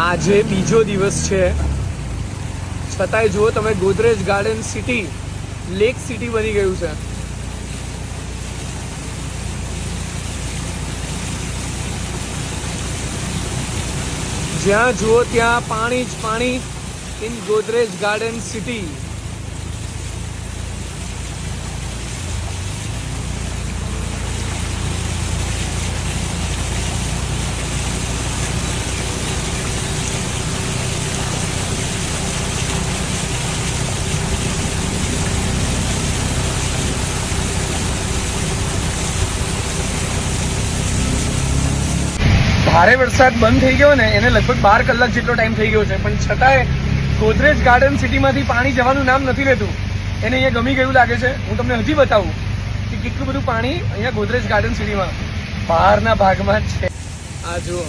આજે બીજો દિવસ છે, છતાંય જુઓ તમે Godrej garden city lake city બની ગયું છે. જ્યાં જુઓ ત્યાં પાણી જ પાણી ઇન ગોદરેજ ગાર્ડન સિટી. ભારે વરસાદ બંધ થઈ ગયો ને એને લગભગ 12 કલાક જેટલો ટાઈમ થઈ ગયો છે, પણ છતાંય ગોદરેજ ગાર્ડન સિટીમાંથી પાણી જવાનું નામ નથી લેતું. એને અહીંયા ગમી ગયું લાગે છે. હું તમને હજી બતાવું કે કેટલું બધું પાણી અહીંયા ગોદરેજ ગાર્ડન સિટીમાં બહારના ભાગમાં જ છે. આ જુઓ.